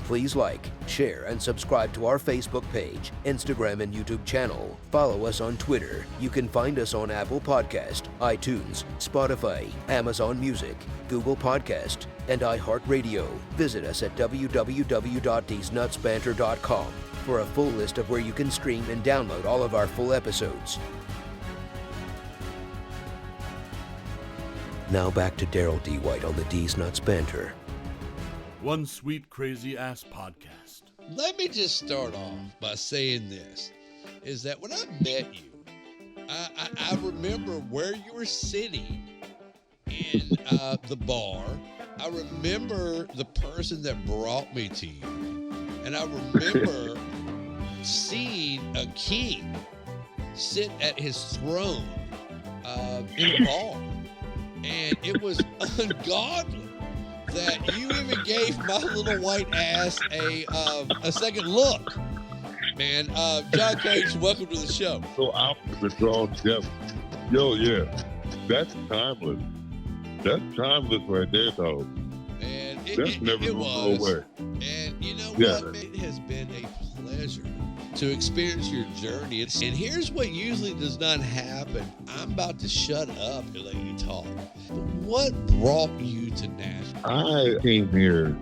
Please like, share, and subscribe to our Facebook page, Instagram, and YouTube channel. Follow us on Twitter. You can find us on Apple Podcast, iTunes, Spotify, Amazon Music, Google Podcast, and iHeartRadio. Visit us at www.thesenutsbanter.com for a full list of where you can stream and download all of our full episodes. Now back to Daryl D. White on the D's Nuts Banter. One Sweet Crazy Ass Podcast. Let me just start off by saying this, is that when I met you, I remember where you were sitting in the bar. I remember the person that brought me to you. And I remember seeing a king sit at his throne in a bar. And it was ungodly that you even gave my little white ass a second look. Man, John Cage, welcome to the show. So opposite all together. Yo, yeah. That's timeless. That's timeless right there, dog. Man, That's never it gonna was. go away. And you know Yeah. what? It has been a pleasure to experience your journey. And here's what usually does not happen. I'm about to shut up and let you talk. But what brought you to Nashville? I came here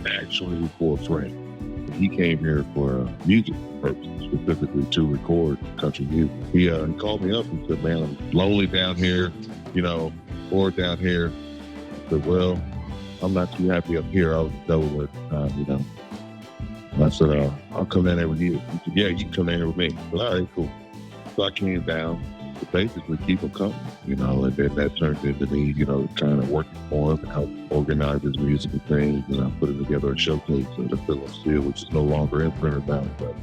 actually for a friend. He came here for music purposes, specifically to record country music. He called me up and said, man, I'm lonely down here, bored down here. I said, well, I'm not too happy up here. I was in Delaware at the time, And I said, I'll come down there with you. He said, yeah, you can come down here with me. I said, all right, cool. So I came down to basically keep him company, and then that turned into me, kind of working for him and help organize his music and things, and I put together a showcase of the Philip Steel, which is no longer in Brunner now, but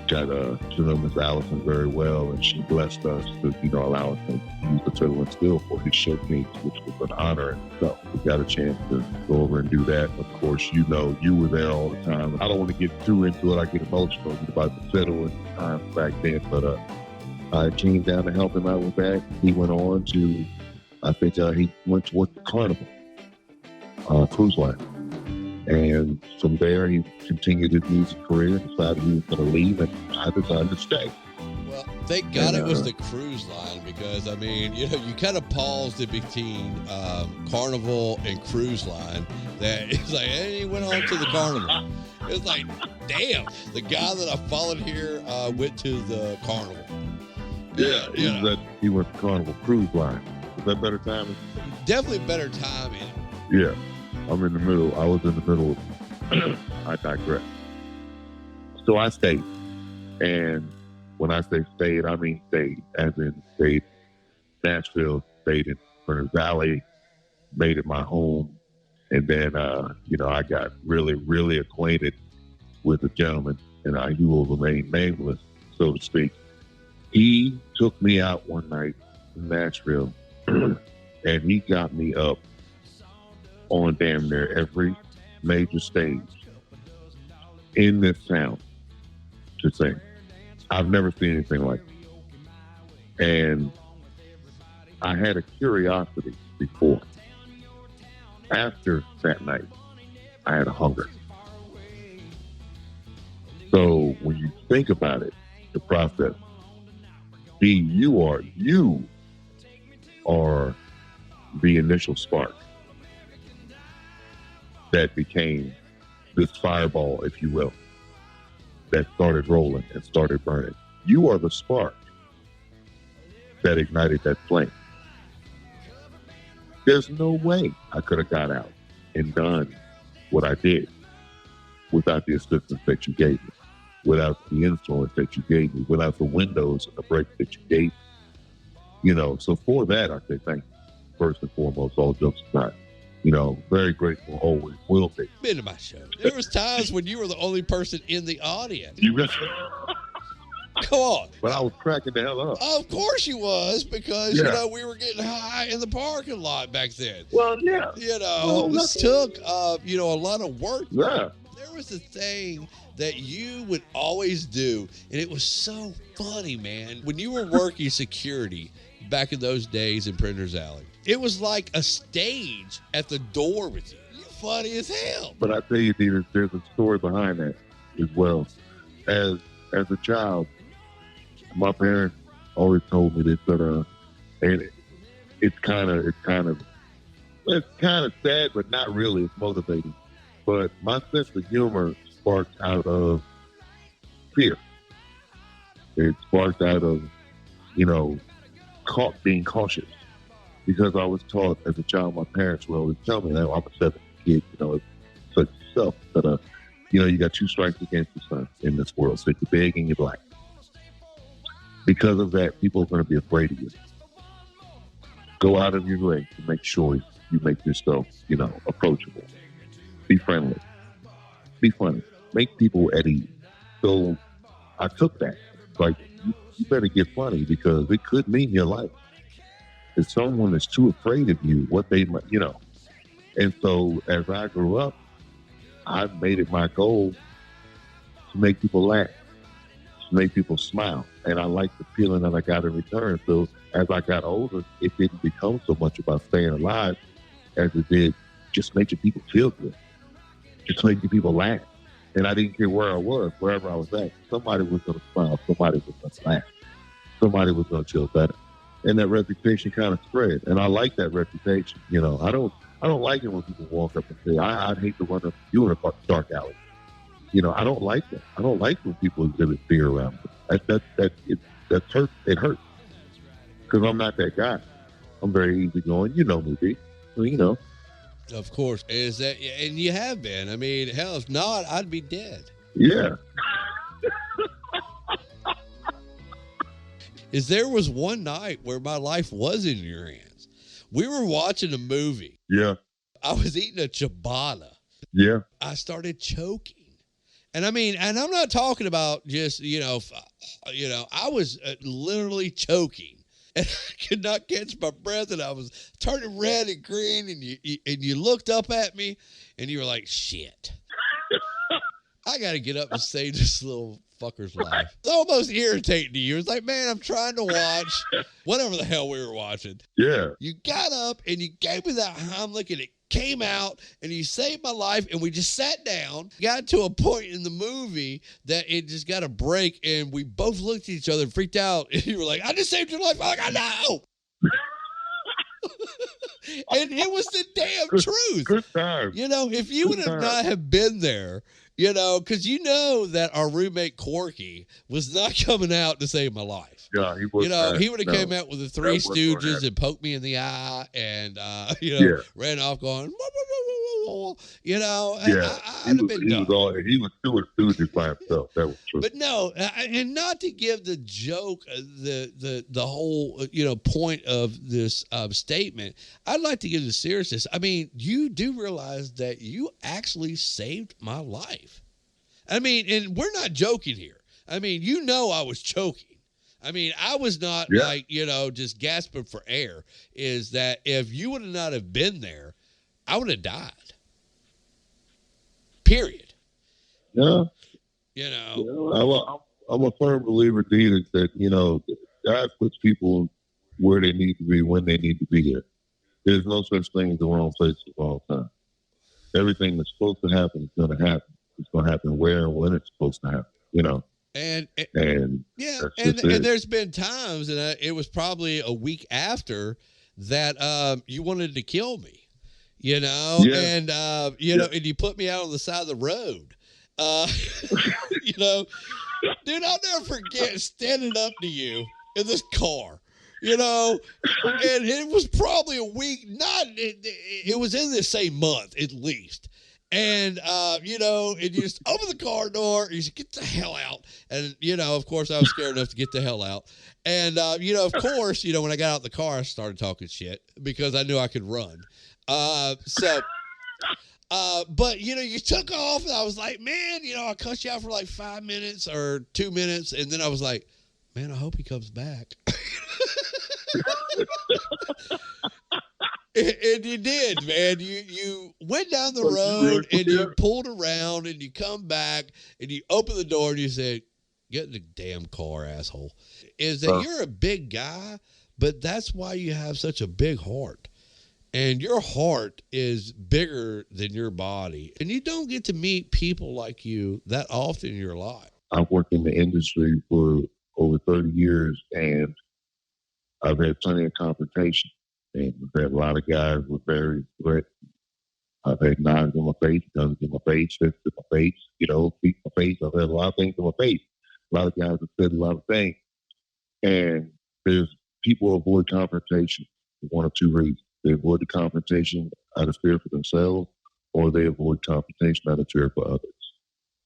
got to know Miss Allison very well, and she blessed us to, allow us to use the Philip Steel for his showcase, which was an honor in itself. We got a chance to go over and do that. Of course, you were there all the time. I don't want to get too into it. I get emotional about the fiddle and time back then, but I came down to help him out with that. He went on to, I think he went to work at Carnival cruise line. And from there, he continued his music career, decided he was going to leave, and I decided to stay. Well, thank God it was the cruise line, because, you kind of paused in between Carnival and cruise line. That it's like, hey, he went on to the Carnival. It's like, damn, the guy that I followed here went to the Carnival. Yeah, he went to Carnival Cruise Line. Is that better timing? Definitely better timing. Yeah, I'm in the middle. I was in the middle of, I digress. So I stayed. And when I say stayed, I mean stayed. As in stayed Nashville, stayed in Brunner Valley, made it my home. And then, I got really, really acquainted with a gentleman, and he will remain nameless, so to speak. He took me out one night in Nashville, and he got me up on damn near every major stage in this town to sing. I've never seen anything like it. And I had a curiosity before. After that night, I had a hunger. So when you think about it, the process, you are the initial spark that became this fireball, if you will, that started rolling and started burning. You are the spark that ignited that flame. There's no way I could have got out and done what I did without the assistance that you gave me, without the influence that you gave me, without the windows and the breaks that you gave me. So for that, I say thank you, first and foremost, all jokes aside. Very grateful, always will be. Been to my show. There was times when you were the only person in the audience. Come on. But I was cracking the hell up. Of course you was, because, we were getting high in the parking lot back then. Well, yeah. This took, a lot of work. Yeah. There was a thing that you would always do, and it was so funny, man. When you were working security back in those days in Printer's Alley, it was like a stage at the door with you. You funny as hell. But I tell you, Dee, there's a story behind that as well. As a child, my parents always told me this, that and it's kind of sad, but not really. It's motivating. But my sense of humor sparked out of fear. It sparked out of, being cautious. Because I was taught as a child, my parents would always tell me, I'm a 7th kid, such stuff that, you got 2 strikes against you, son, in this world. So you're big and you're black. Because of that, people are going to be afraid of you. Go out of your way to make sure you make yourself, approachable. Be friendly. Be funny. Make people at ease. So I took that. Like, you better get funny because it could mean your life. If someone is too afraid of you, what they might, And so as I grew up, I made it my goal to make people laugh, to make people smile. And I liked the feeling that I got in return. So as I got older, it didn't become so much about staying alive as it did just making people feel good, just making people laugh. And I didn't care where I was, wherever I was at. Somebody was going to smile. Somebody was going to laugh. Somebody was going to feel better. And that reputation kind of spread. And I like that reputation. I don't like it when people walk up and say, I'd hate to run up to you in a dark alley. I don't like that. I don't like when people exhibit fear around me. That hurts. It hurts. Because I'm not that guy. I'm very easygoing. You know me, B. Of course. Is that, and you have been. I mean, hell, if not, I'd be dead. Yeah. There was one night where my life was in your hands. We were watching a movie. Yeah. I was eating a ciabatta. Yeah. I started choking. And I mean, and I'm not talking about just, I was literally choking. And I could not catch my breath, and I was turning red and green, and you looked up at me, and you were like, shit. I got to get up and save this little fucker's life. It's almost irritating to you. It's like, man, I'm trying to watch whatever the hell we were watching. Yeah. You got up, and you gave me that Heimlich, and it came out, and you saved my life, and we just sat down, got to a point in the movie that it just got a break, and we both looked at each other and freaked out, and you were like, I just saved your life. I'm like, I know. And it was the damn truth. Good time. If you would have not have been there, because that our roommate Corky was not coming out to save my life. Yeah, he was. He would have came out with the Three Stooges and poked me in the eye, and ran off going, Yeah, I'd have been done. He was doing Stooges by himself. That was true. But no, and not to give the joke the whole point of this statement. I'd like to give the seriousness. I mean, you do realize that you actually saved my life. I mean, and we're not joking here. I mean, I was choking. I mean, I was not just gasping for air. Is that if you would not have been there, I would have died. Period. Yeah. I'm a firm believer, D, that God puts people where they need to be when they need to be there. There's no such thing as the wrong place at the wrong time. Everything that's supposed to happen is going to happen. It's going to happen where and when it's supposed to happen, And there's been times, and it was probably a week after that you wanted to kill me, and and you put me out on the side of the road, dude. I'll never forget standing up to you in this car. And it was probably a week, it was in the same month at least. And, and you just open the car door, and you said, get the hell out. And, of course, I was scared enough to get the hell out. And, of course, when I got out the car, I started talking shit because I knew I could run. But, you took off, and I was like, man, I cussed you out for like 5 minutes or 2 minutes. And then I was like, man, I hope he comes back. And you did, man. You went down the road and you pulled around and you come back and you opened the door and you said, get in the damn car, asshole. Is that you're a big guy, but that's why you have such a big heart. And your heart is bigger than your body. And you don't get to meet people like you that often in your life. I've worked in the industry for over 30 years, and I've had plenty of confrontation. And I've had a lot of guys with very threat. I've had knives in my face, guns in my face, fists in my face, feet in my face. I've had a lot of things in my face. A lot of guys have said a lot of things. And there's people avoid confrontation for one of two reasons. They avoid the confrontation out of fear for themselves, or they avoid confrontation out of fear for others.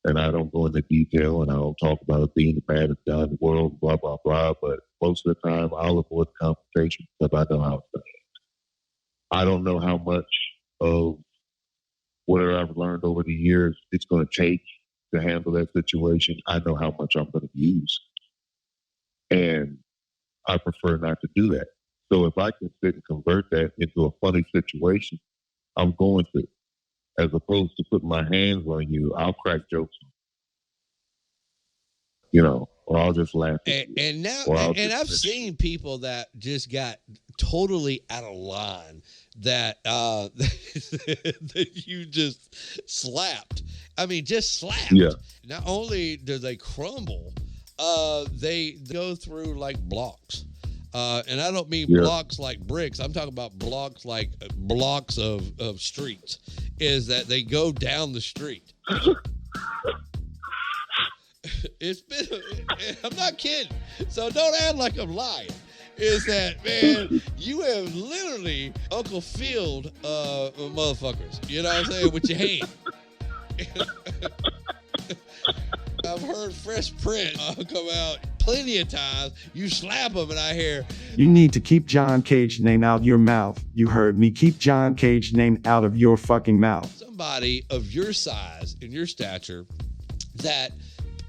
And I don't go into detail, and I don't talk about it being the baddest guy in the world, blah, blah, blah. But most of the time, I'll avoid confrontation because I know how it's done. I don't know how much of whatever I've learned over the years it's going to take to handle that situation. I know how much I'm going to use. And I prefer not to do that. So if I can sit and convert that into a funny situation, I'm going to. As opposed to putting my hands on you, I'll crack jokes, or I'll just laugh at you. And now, Or I'll and just I've miss you. seen people that just got totally out of line that that you just slapped. I mean, just slapped. Yeah. Not only do they crumble, they go through like blocks. And I don't mean blocks like bricks. I'm talking about blocks like blocks of streets. Is that they go down the street. It's been, I'm not kidding. So don't act like I'm lying. Is that, man, you have literally Uncle Field motherfuckers. You know what I'm saying? With your hand. I've heard Fresh Prince come out plenty of times. You slap them and I hear, "You need to keep John Cage name out your mouth. You heard me. Keep John Cage name out of your fucking mouth." Somebody of your size and your stature that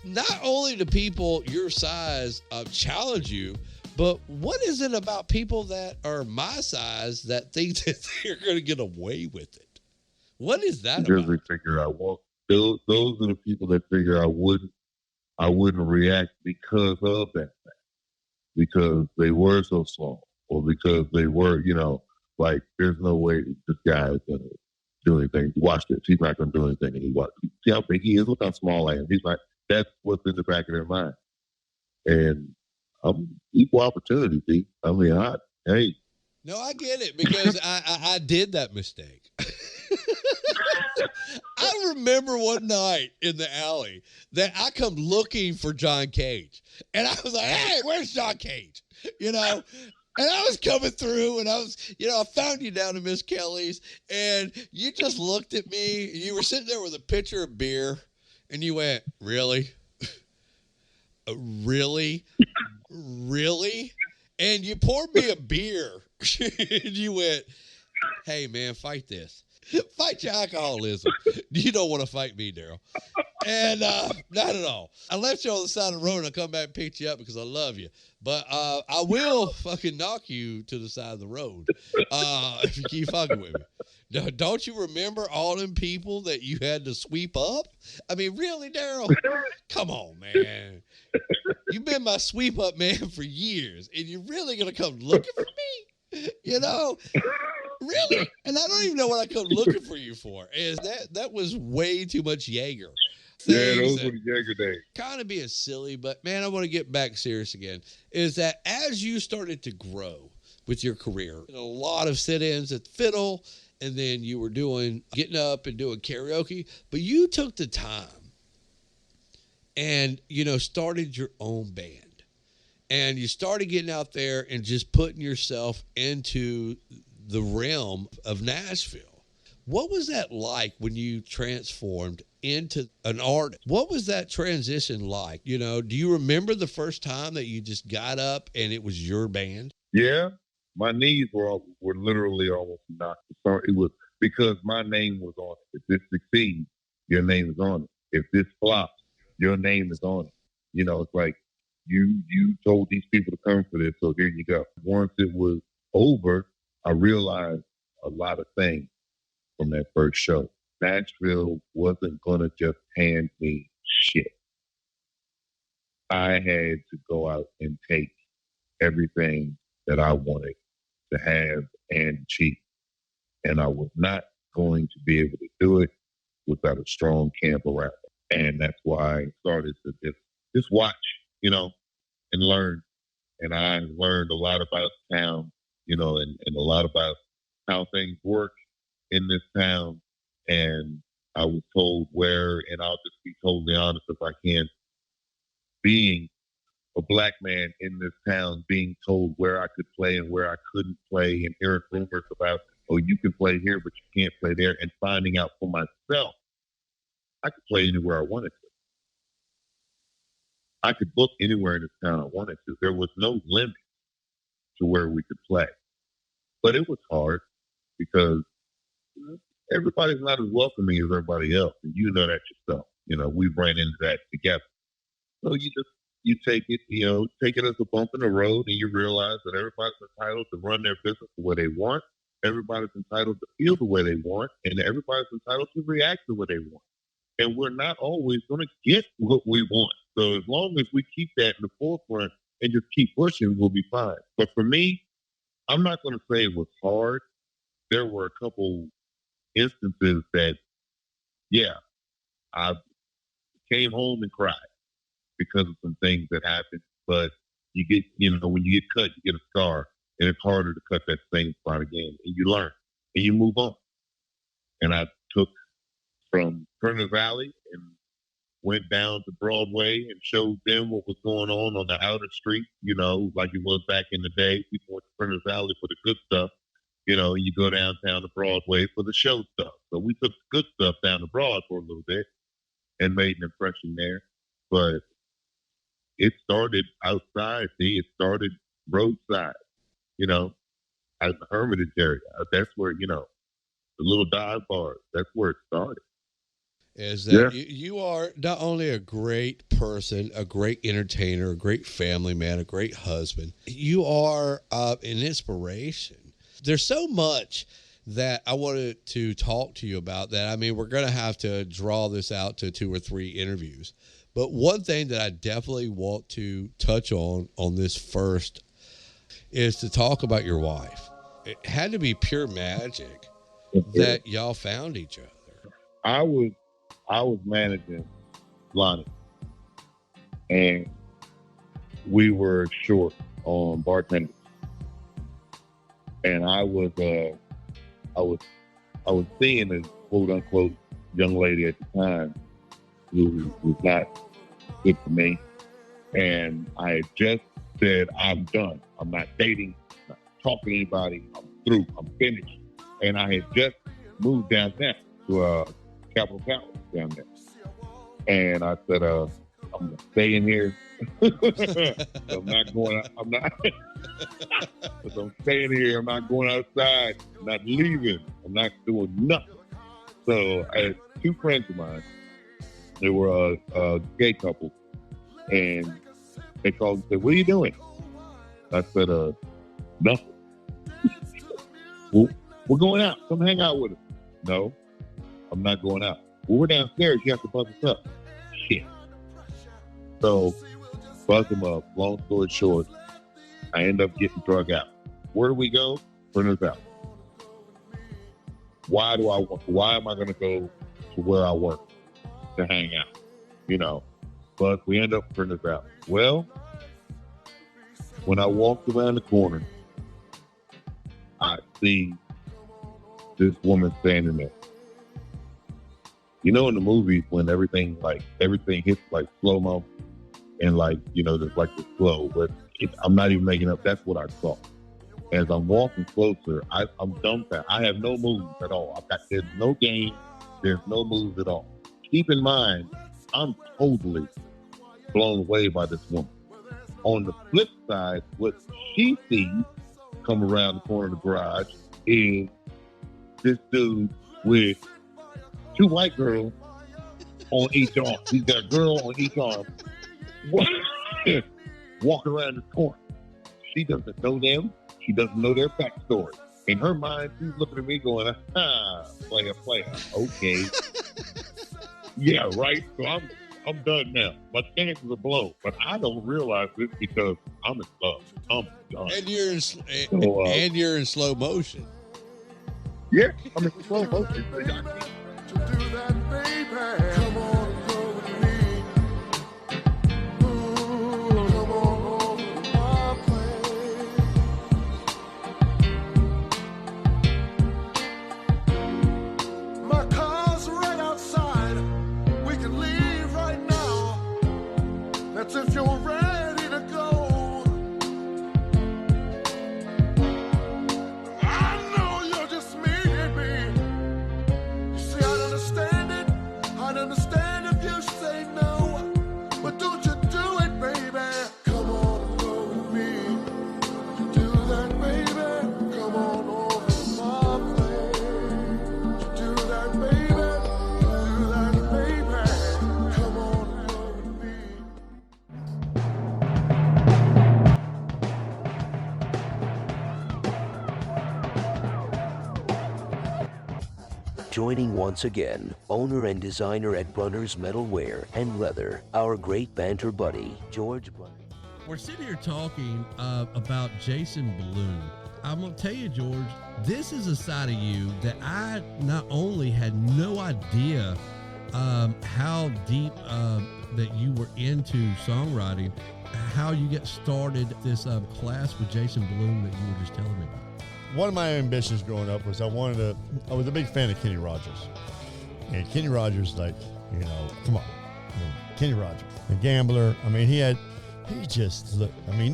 not only do people your size challenge you, but what is it about people that are my size that think that they're going to get away with it? What is that Because about? they figure I won't. Those are the people that figure I wouldn't react because of that fact. Because they were so small, or because they were, like, there's no way this guy is going to do anything. Watch this. He's not going to do anything. And see how big he is? Look how small I am. He's like, that's what's in the back of their mind. And I'm equal opportunity, see? I mean, hey. No, I get it because I did that mistake. I remember one night in the alley that I come looking for John Cage. And I was like, hey, where's John Cage? And I was coming through and I found you down at Miss Kelly's and you just looked at me. You were sitting there with a pitcher of beer and you went, really? Really? Really? And you poured me a beer and you went, hey, man, fight this. Fight your alcoholism. You don't want to fight me, Daryl. And not at all. I left you on the side of the road and I'll come back and pick you up because I love you. But I will fucking knock you to the side of the road if you keep fucking with me. Now, don't you remember all them people that you had to sweep up? I mean, really, Daryl? Come on, man. You've been my sweep up man for years, and you're really going to come looking for me? Really? And I don't even know what I come looking for you for. Is that was way too much Jaeger. Yeah, those were the Jaeger days. Kind of being silly, but man, I want to get back serious again. Is that as you started to grow with your career, a lot of sit-ins at the fiddle, and then you were getting up and doing karaoke, but you took the time and, started your own band. And you started getting out there and just putting yourself into the realm of Nashville. What was that like when you transformed into an artist? What was that transition like? Do you remember the first time that you just got up and it was your band? Yeah, my knees were literally almost knocked. It was because my name was on it. If this succeeds, your name is on it. If this flops, your name is on it. It's like you told these people to come for this, so here you go. Once it was over, I realized a lot of things from that first show. Nashville wasn't going to just hand me shit. I had to go out and take everything that I wanted to have and achieve. And I was not going to be able to do it without a strong camp around me. And that's why I started to just watch, and learn. And I learned a lot about town, and a lot about how things work in this town. And I was told where, and I'll just be totally honest if I can, being a black man in this town, being told where I could play and where I couldn't play, and hearing rumors about, oh, you can play here, but you can't play there, and finding out for myself, I could play anywhere I wanted to. I could book anywhere in this town I wanted to. There was no limit to where we could play. But it was hard because everybody's not as welcoming as everybody else, and you know that yourself. We've ran into that together. So you take it as a bump in the road, and you realize that everybody's entitled to run their business the way they want. Everybody's entitled to feel the way they want, and everybody's entitled to react the way they want. And we're not always going to get what we want. So as long as we keep that in the forefront and just keep pushing, we'll be fine. But for me, I'm not going to say it was hard. There were a couple instances that, I came home and cried because of some things that happened. But you get, when you get cut, you get a scar, and it's harder to cut that same spot again. And you learn, and you move on. And I took from Brunner Valley and went down to Broadway and showed them what was going on the outer street, like it was back in the day. People went to Brunner Valley for the good stuff, and you go downtown to Broadway for the show stuff. So we took the good stuff down to Broad for a little bit and made an impression there. But it started outside, it started roadside, at the Hermitage area. That's where, the little dive bars, that's where it started. Is that you are not only a great person, a great entertainer, a great family man, a great husband, you are an inspiration. There's so much that I wanted to talk to you about that. I mean, we're going to have to draw this out to 2 or 3 interviews. But one thing that I definitely want to touch on this first is to talk about your wife. It had to be pure magic that y'all found each other. I was managing Lonnie, and we were short on bartenders, and I was seeing a quote unquote young lady at the time who was not good for me, and I had just said, I'm done. I'm not dating, I'm not talking to anybody. I'm through. I'm finished. And I had just moved downtown to Capitol Palace down there. And I said, I'm going to stay in here. I'm not going out. I'm staying here. I'm not going outside. I'm not leaving. I'm not doing nothing. So I had 2 friends of mine. They were a gay couple. And they called and said, what are you doing? I said, nothing. Well, we're going out. Come hang out with us. No, I'm not going out. Well, we're downstairs. You have to buzz us up. Shit. So, buzz them up. Long story short, I end up getting drug out. Where do we go? Brunner's out. Why am I going to go to where I work to hang out? But we end up Brunner's out. Well, when I walked around the corner, I see this woman standing there. In the movies when everything hits like slow-mo and there's like the slow, but I'm not even making up. That's what I saw. As I'm walking closer, I'm dumbfounded. I have no moves at all. There's no game. There's no moves at all. Keep in mind, I'm totally blown away by this woman. On the flip side, what she sees come around the corner of the garage is this dude with 2 white girls on each arm. He's got a girl on each arm. Walking around the corner. She doesn't know them. She doesn't know their backstory. In her mind, she's looking at me going, player. Okay. Yeah, right? So I'm done now. My chances are blown. But I don't realize this because I'm in love. I'm done. And you're in slow motion. Yeah, I mean, well, most people, To do that, baby. Come on and go with me. Ooh, come on over to my place. My car's right outside. We can leave right now. That's if you're ready to go. I know you're just meeting me. You see, I'd understand it. I'd understand if you say no. But don't you do it, baby. Come on and go with me. You do that, baby. Come on over to my place. You do that, baby. You do that, baby. Come on and go with me. Joining once again, owner and designer at Brunner's Metalware and Leather, our great banter buddy, George Brunner. We're sitting here talking about Jason Bloom. I'm going to tell you, George, this is a side of you that I not only had no idea how deep that you were into songwriting, how you get started this class with Jason Bloom that you were just telling me about. One of my ambitions growing up was I was a big fan of Kenny Rogers. And Kenny Rogers, like, come on. I mean, Kenny Rogers, the gambler. I mean,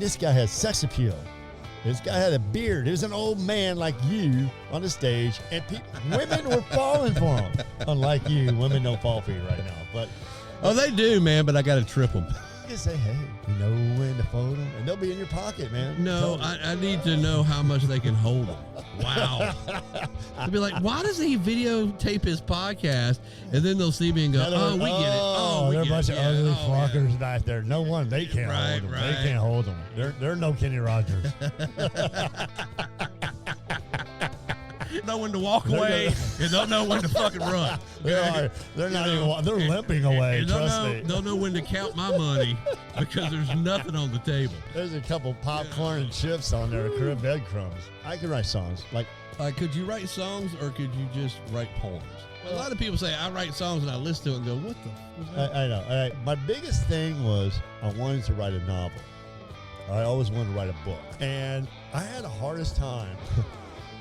this guy had sex appeal. This guy had a beard. He was an old man like you on the stage, and women were falling for him. Unlike you, women don't fall for you right now. But they do, man, but I got to trip them. you say, hey, you know when to fold them? And they'll be in your pocket, man. No, I need to know how much they can hold them. Wow. They'll be like, why does he videotape his podcast? And then they'll see me and go, we get it. Oh, they're a bunch of ugly fuckers yeah. back there. No one, they can't hold them. Right. They can't hold them. They're no Kenny Rogers. Know when to walk away and don't know when to fucking run. They're not even. They're limping away. And Trust me. Don't know when to count my money because there's nothing on the table. There's a couple popcorn and chips on there, breadcrumbs. I could write songs like. Could you write songs or could you just write poems? A lot of people say I write songs and I listen to it and go, what the? I know. My biggest thing was I wanted to write a novel. I always wanted to write a book, and I had the hardest time.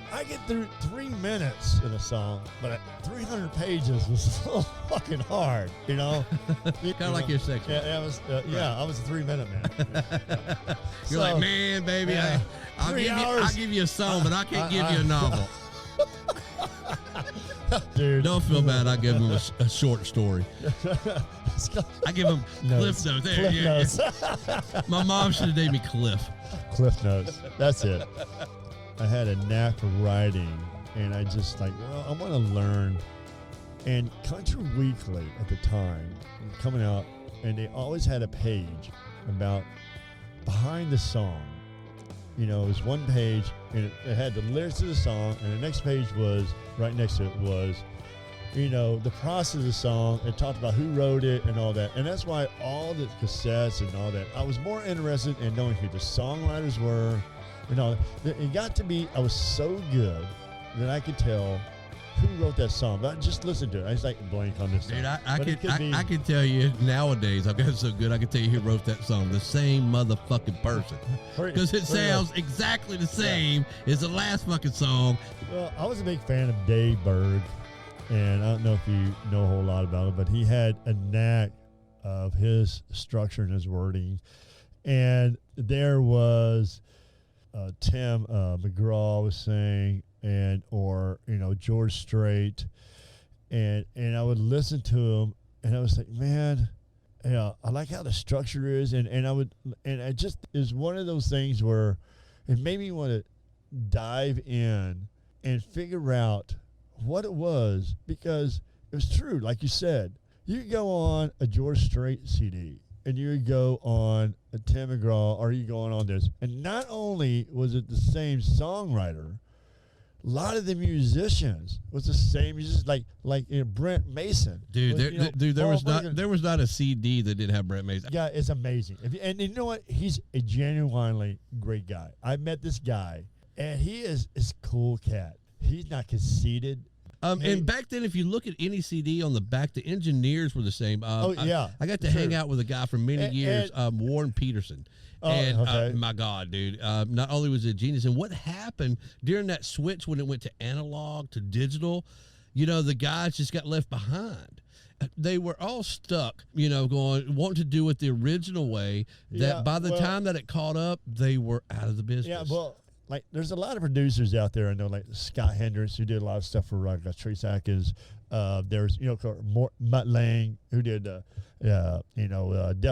I get through 3 minutes in a song, but 300 pages was so fucking hard, you know? Kind of like your sex. Yeah, I was a 3-minute man. You're like, man, baby, yeah, I'll give you a song, but I can't give you a novel. Dude. Don't feel bad. I give him a short story. I give him Cliff Notes. There, Cliff yeah. Notes. My mom should have named me Cliff. Cliff Notes. That's it. I had a knack for writing, and I just like, I want to learn. And Country Weekly at the time coming out, and they always had a page about behind the song. You know, it was one page, and it had the lyrics to the song, and the next page was, right next to it was, you know, the process of the song. It talked about who wrote it and all that. And that's why all the cassettes and all that, I was more interested in knowing who the songwriters were. You know, it got to be, I was so good that I could tell who wrote that song. But I just listened to it. I was like blank on this song. Dude, I can tell you nowadays, I've got so good, I can tell you who wrote that song. The same motherfucking person. Because it sounds exactly the same as the last fucking song. Well, I was a big fan of Dave Berg. And I don't know if you know a whole lot about it, but he had a knack of his structure and his wording. And there was... Tim McGraw was saying, or George Strait, and I would listen to him, and I was like, man, I like how the structure is, and I just is one of those things where it made me want to dive in and figure out what it was, because it was true, like you said. You could go on a George Strait CD. And you would go on a Tim McGraw, or you going on this. And not only was it the same songwriter, a lot of the musicians was the same. Just like Brent Mason. Dude, there was not a CD that didn't have Brent Mason. Yeah, it's amazing. And you know what? He's a genuinely great guy. I met this guy, and he is a cool cat. he's not conceited. And back then, if you look at any CD on the back, the engineers were the same. Yeah, I got to hang out with a guy for many years, Warren Peterson. And my God, dude, not only was it a genius, and what happened during that switch when it went to analog to digital, the guys just got left behind. They were all stuck, wanting to do it the original way, that by the time that it caught up, they were out of the business. Yeah, well, like, there's a lot of producers out there. I know, like Scott Hendricks, who did a lot of stuff for like Trace Atkins. There's, Mutt Lang, who did, Def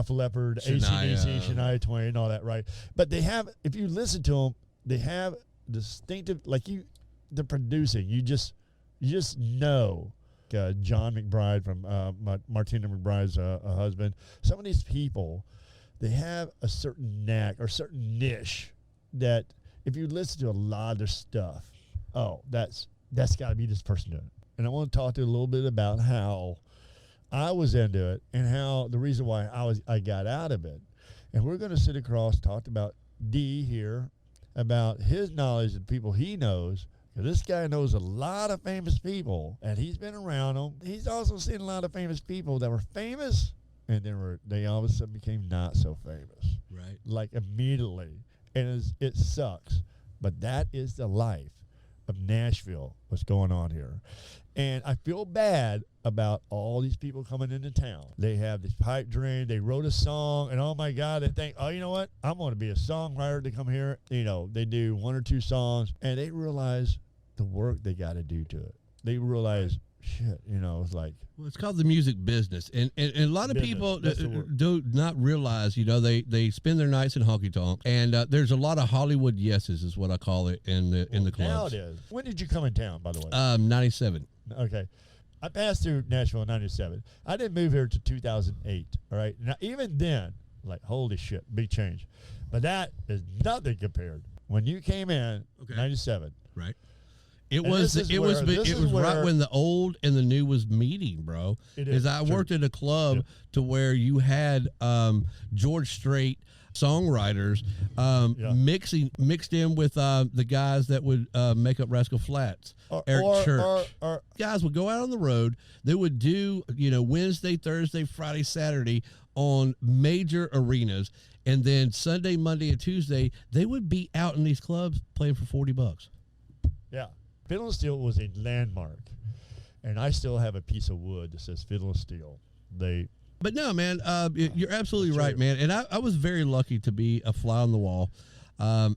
Leppard, AC/DC, Shania Twain, and all that, right? But they have, if you listen to them, they have distinctive, the producing. You just know. John McBride from Martina McBride's husband. Some of these people, they have a certain knack or certain niche that, if you listen to a lot of their stuff, that's got to be this person doing it. And I want to talk to you a little bit about how I was into it and how the reason why I got out of it. And we're going to sit across, talk about D here, about his knowledge of people he knows. This guy knows a lot of famous people, and he's been around them. He's also seen a lot of famous people that were famous, and they all of a sudden became not so famous. Right. Like, immediately. And it sucks. But that is the life of Nashville, what's going on here. And I feel bad about all these people coming into town. They have this pipe dream. They wrote a song, and oh, my God, they think, you know what? I'm going to be a songwriter to come here. They do 1 or 2 songs, and they realize the work they got to do to it. They realize, shit, it's like. Well, it's called the music business. And a lot of people do not realize, they spend their nights in honky tonk. And there's a lot of Hollywood yeses, is what I call it, in the clubs. Now it is. When did you come in town, by the way? 97. Okay. I passed through Nashville in 97. I didn't move here to 2008. All right. Now, even then, like, holy shit, big change. But that is nothing compared. When you came in, 97. Right. It was right when the old and the new was meeting, bro. Because I worked at a club to where you had George Strait songwriters mixed in with the guys that would make up Rascal Flatts. Eric Church. Guys would go out on the road. They would do, Wednesday, Thursday, Friday, Saturday on major arenas. And then Sunday, Monday, and Tuesday, they would be out in these clubs playing for $40. Yeah. Fiddle and Steel was a landmark, and I still have a piece of wood that says Fiddle and Steel. But no, man, you're absolutely right, man. And I was very lucky to be a fly on the wall.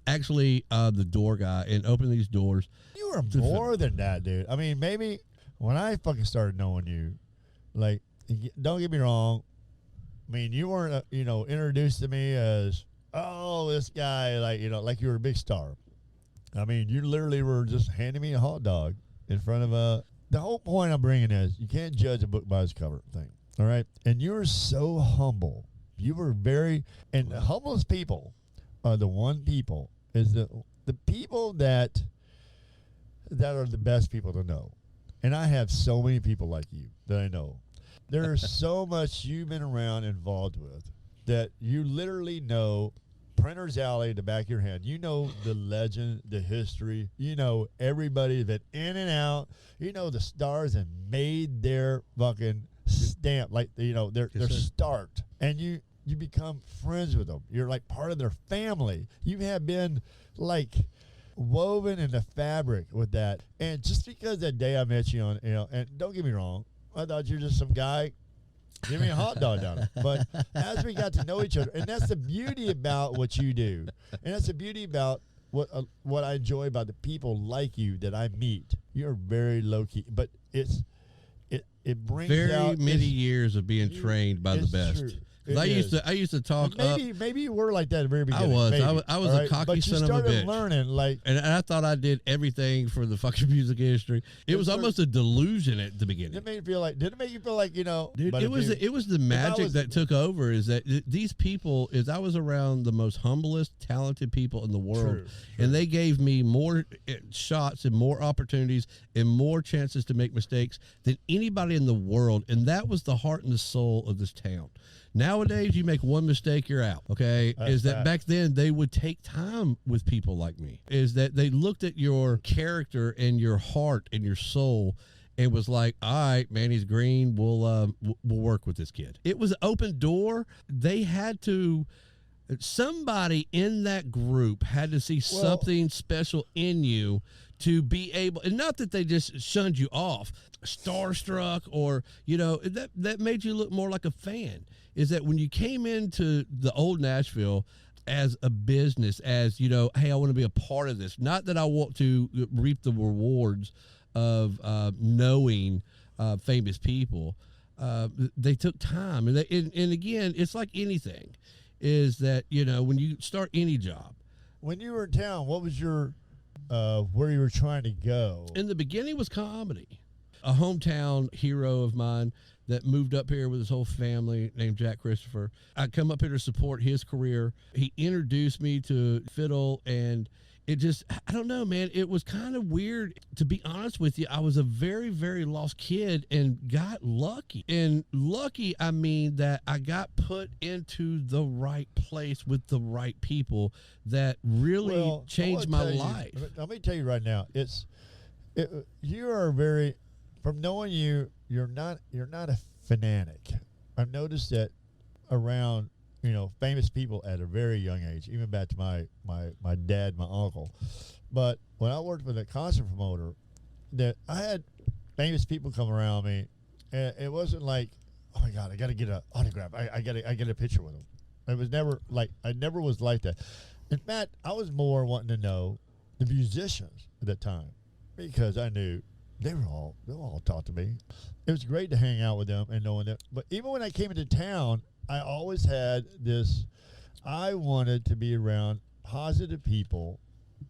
Actually, the door guy and open these doors. You were more than that, dude. I mean, maybe when I fucking started knowing you, like, don't get me wrong. I mean, you weren't, introduced to me as, this guy, like you were a big star. I mean, you literally were just handing me a hot dog in front of the whole point I'm bringing is you can't judge a book by its cover thing. All right. And you were so humble. You were and the humblest people are the people that are the best people to know. And I have so many people like you that I know. There's so much you've been around involved with that you literally know Printer's Alley, the back of your hand. You know the legend, the history. You know everybody that in and out. You know the stars that made their fucking stamp, like their start, and you become friends with them. You're like part of their family. You have been like woven in the fabric with that. And just because that day I met you on, and don't get me wrong, I thought you're just some guy. Give me a hot dog down it. But as we got to know each other, and that's the beauty about what you do, and that's the beauty about what I enjoy about the people like you that I meet. You're very low key, but it brings very out many years of being trained by the best. True. I used to talk. Maybe you were like that at the very beginning. I was a cocky son of a bitch. But you started learning, and I thought I did everything for the fucking music industry. It was almost a delusion at the beginning. Didn't it make you feel like Dude, it was the magic that took over. Is that these people? I was around the most humblest, talented people in the world, true. And they gave me more shots and more opportunities and more chances to make mistakes than anybody in the world. And that was the heart and the soul of this town. Nowadays, you make one mistake, you're out. Okay. That's is that fact. back then they would take time with people like me? Is that they looked at your character and your heart and your soul and was like, all right, man, he's green. We'll work with this kid. It was an open door. They had to. Somebody in that group had to see something special in you to be able, and not that they just shunned you off, starstruck, or, you know, that made you look more like a fan. Is that when you came into the old Nashville as a business, as, you know, hey, I want to be a part of this. Not that I want to reap the rewards of knowing famous people. They took time, and again, it's like anything. Is that, you know, when you start any job. When you were in town, what was your, where you were trying to go? In the beginning was comedy. A hometown hero of mine that moved up here with his whole family named Jack Christopher. I come up here to support his career. He introduced me to fiddle, and it just, I don't know, man. It was kind of weird. To be honest with you, I was a very, very lost kid and got lucky. And lucky, I mean that I got put into the right place with the right people that really changed my life. Let me tell you right now, you are very, from knowing you, you're not a fanatic. I've noticed that around, you know, famous people at a very young age, even back to my dad, my uncle. But when I worked with a concert promoter, that I had famous people come around me, and it wasn't like, oh my God, I got to get an autograph. I get a picture with them. It was never like, I never was like that. In fact, I was more wanting to know the musicians at that time, because I knew they'll all talk to me. It was great to hang out with them and knowing that. But even when I came into town, I always had this, I wanted to be around positive people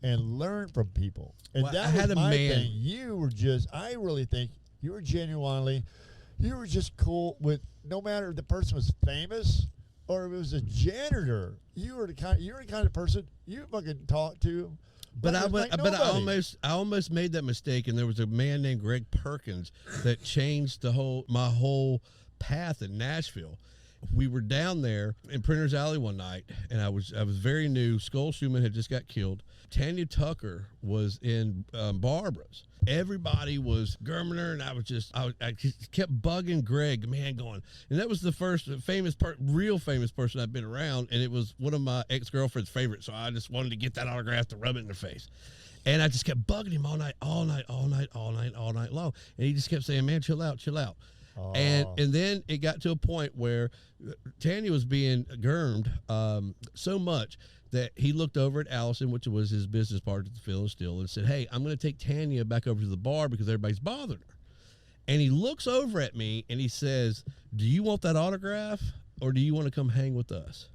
and learn from people. And Well, that I had was a my man- thing. You were just, I really think you were you were just cool with, no matter if the person was famous or if it was a janitor, you were the kind of person you fucking talk to. But like I nobody. almost made that mistake, and there was a man named Greg Perkins that changed my whole path in Nashville. We were down there in Printer's Alley one night, and I was very new. Skull Schumann had just got killed. Tanya Tucker was in Barbara's. Everybody was Brunner, and I just kept bugging Greg, man, going. And that was the first real famous person I've been around, and it was one of my ex-girlfriend's favorites. So I just wanted to get that autograph to rub it in her face. And I just kept bugging him all night long. And he just kept saying, man, chill out. And then it got to a point where Tanya was being gurmed so much that he looked over at Allison, which was his business partner at the Field and Steel, and said, hey, I'm going to take Tanya back over to the bar because everybody's bothering her. And he looks over at me and he says, do you want that autograph or do you want to come hang with us?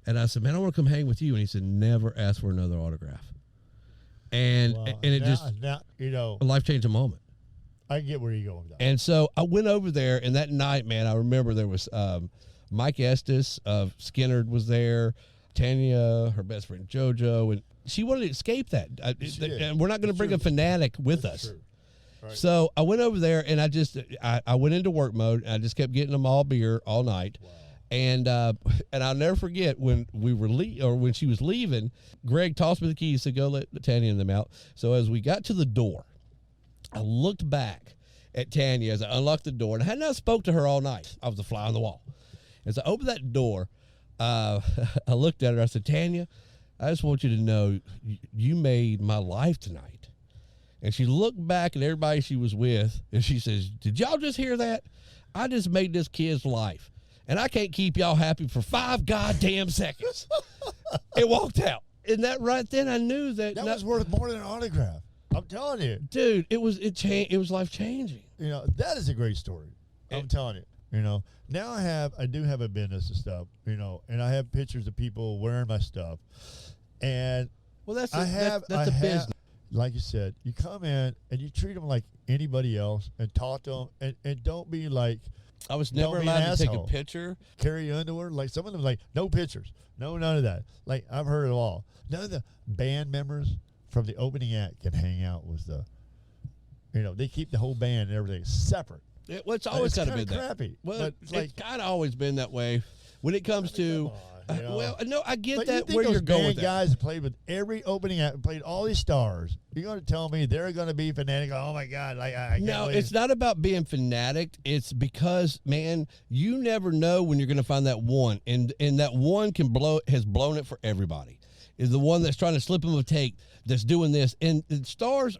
And I said, man, I want to come hang with you. And he said, never ask for another autograph. And it a life-changing moment. I get where you're going with that. And so I went over there, and that night, man, I remember there was Mike Estes of Skinnerd was there, Tanya, her best friend JoJo, and she wanted to escape that. And we're not going to bring a fanatic with us. True. Right. So I went over there, and I went into work mode, and I just kept getting them all beer all night. Wow. And I'll never forget when when she was leaving, Greg tossed me the keys to go let Tanya and them out. So as we got to the door, I looked back at Tanya as I unlocked the door, and I had not spoke to her all night. I was a fly on the wall. As I opened that door, I looked at her. I said, Tanya, I just want you to know you made my life tonight. And she looked back at everybody she was with, and she says, did y'all just hear that? I just made this kid's life, and I can't keep y'all happy for 5 goddamn seconds. It walked out. And that right then, I knew that was worth more than an autograph. I'm telling you, dude, it was life changing. You know, that is a great story. I'm telling you. You know, now I do have a business and stuff. You know, and I have pictures of people wearing my stuff, and that's a business. Like you said, you come in and you treat them like anybody else, and talk to them, and don't be like. I was never allowed to take a picture. Carry underwear. Like some of them, like no pictures, none of that. Like I've heard it all. None of the band members from the opening act can hang out with the, you know, they keep the whole band and everything separate. Well, it's always kind of been crappy. that. Well, But it's kind of always been that way when it comes to. you know. Well, no, I get But that you think where those you're going band with that. guys that played with every opening act, played all these stars. You're going to tell me they're going to be fanatic? Oh my God! I can't No, believe it's not about being fanatic. It's because, man, you never know when you're going to find that one, and that one has blown it for everybody. Is the one that's trying to slip them a take, that's doing this, and the stars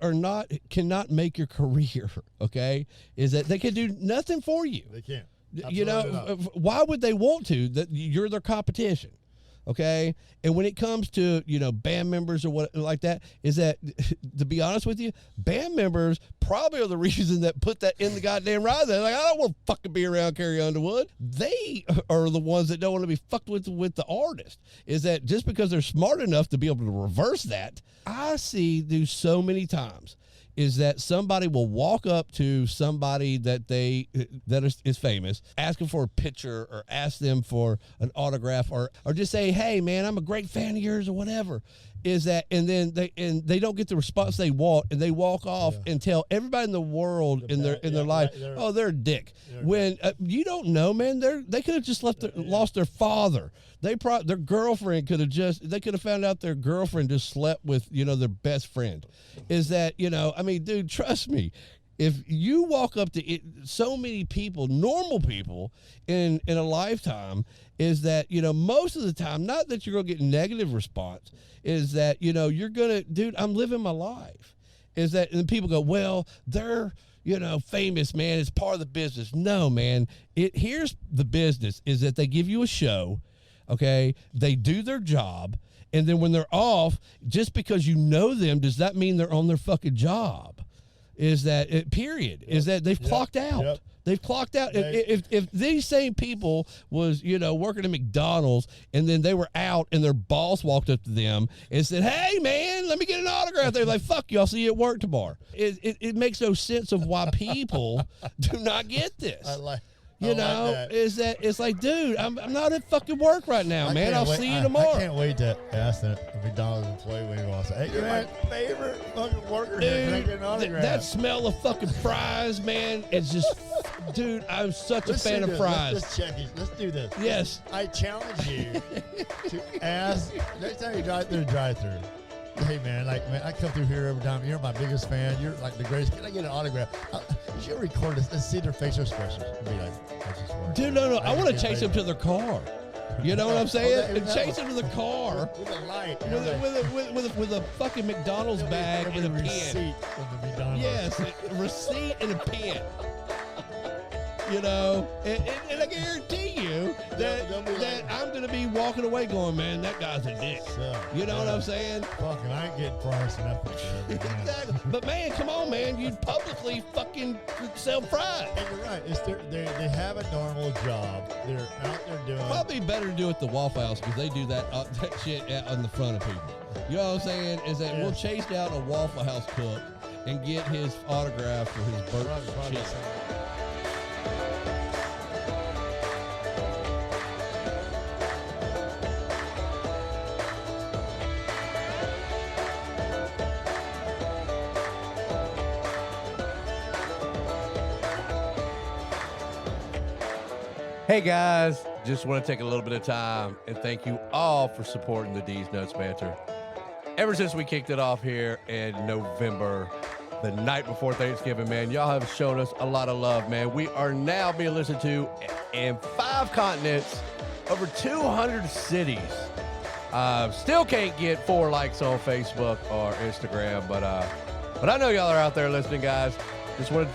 cannot make your career. Okay, is that they can do nothing for you. They can't. You know, why would they want to? That you're their competition. Okay. And when it comes to, band members or what like that, is that, to be honest with you, band members probably are the reason that put that in the goddamn ride. They're like, I don't want to fucking be around Carrie Underwood. They are the ones that don't want to be fucked with the artist. Is that just because they're smart enough to be able to reverse that? I do so many times. Is that somebody will walk up to somebody that is famous, ask them for a picture or ask them for an autograph or just say, hey man, I'm a great fan of yours or whatever. Is that, and then they don't get the response they want, and they walk off and tell everybody in the world in their life, they're a dick. When you don't know, man, they could have just lost their father. Their girlfriend could have found out their girlfriend just slept with, their best friend. Is that, I mean, dude, trust me. If you walk up to so many people, normal people in a lifetime, is that, most of the time, not that you're going to get negative response, is that, you're going to, dude, I'm living my life. Is that, and people go, well, they're, famous, man. It's part of the business. No, man. Here's the business, is that they give you a show. Okay, they do their job, and then when they're off, just because you know them, does that mean they're on their fucking job? Is that period? Is that they've clocked out? Yep. They've clocked out. If these same people was working at McDonald's, and then they were out, and their boss walked up to them and said, "Hey man, let me get an autograph." They're like, "Fuck you, I'll see you at work tomorrow." It makes no sense of why people do not get this. Is that it's like, dude, I'm not at fucking work right now, man. I'll see you tomorrow. I can't wait to ask the McDonald's employee when he walks. Hey, you're my favorite fucking worker here. Can I get an autograph? That smell of fucking fries, man, it's just, dude, I'm such a fan of fries. Let's check it. Let's do this. Yes. I challenge you to ask next time you drive through the drive-through. Hey man, I come through here every time. You're my biggest fan. You're like the greatest. Can I get an autograph? You should record this and see their facial expressions. And be like, I just work. Dude, no. I want to chase them to their car. You know what I'm saying? And chase them to the car with a light, with a fucking McDonald's bag and a pen. Receipt from the McDonald's. Yes, a receipt and a pen. And I guarantee you that I'm going to be walking away going, man, that guy's a dick. You know what I'm saying? Fucking, I ain't getting fries enough. Exactly. But, man, come on, man. You publicly fucking sell fries. And you're right. They have a normal job. They're out there doing. Probably better to do it at the Waffle House because they do that shit out on the front of people. You know what I'm saying? Is that we'll chase down a Waffle House cook and get his autograph for his birthday shit. Hey guys, just want to take a little bit of time and thank you all for supporting the D's Nuts Banter. Ever since we kicked it off here in November, the night before Thanksgiving, man, y'all have shown us a lot of love, man. We are now being listened to in 5 continents, over 200 cities. Still can't get 4 likes on Facebook or Instagram, but I know y'all are out there listening, guys. Just want to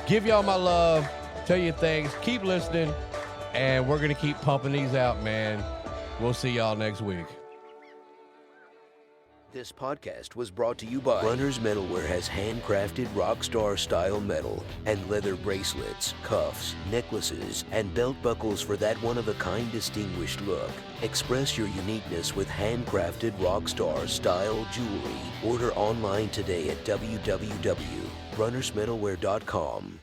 give y'all my love, tell you things, keep listening. And we're going to keep pumping these out, man. We'll see y'all next week. This podcast was brought to you by Brunner's Metalwear has handcrafted rockstar style metal and leather bracelets, cuffs, necklaces, and belt buckles for that one-of-a-kind distinguished look. Express your uniqueness with handcrafted rockstar style jewelry. Order online today at www.brunnersmetalwear.com.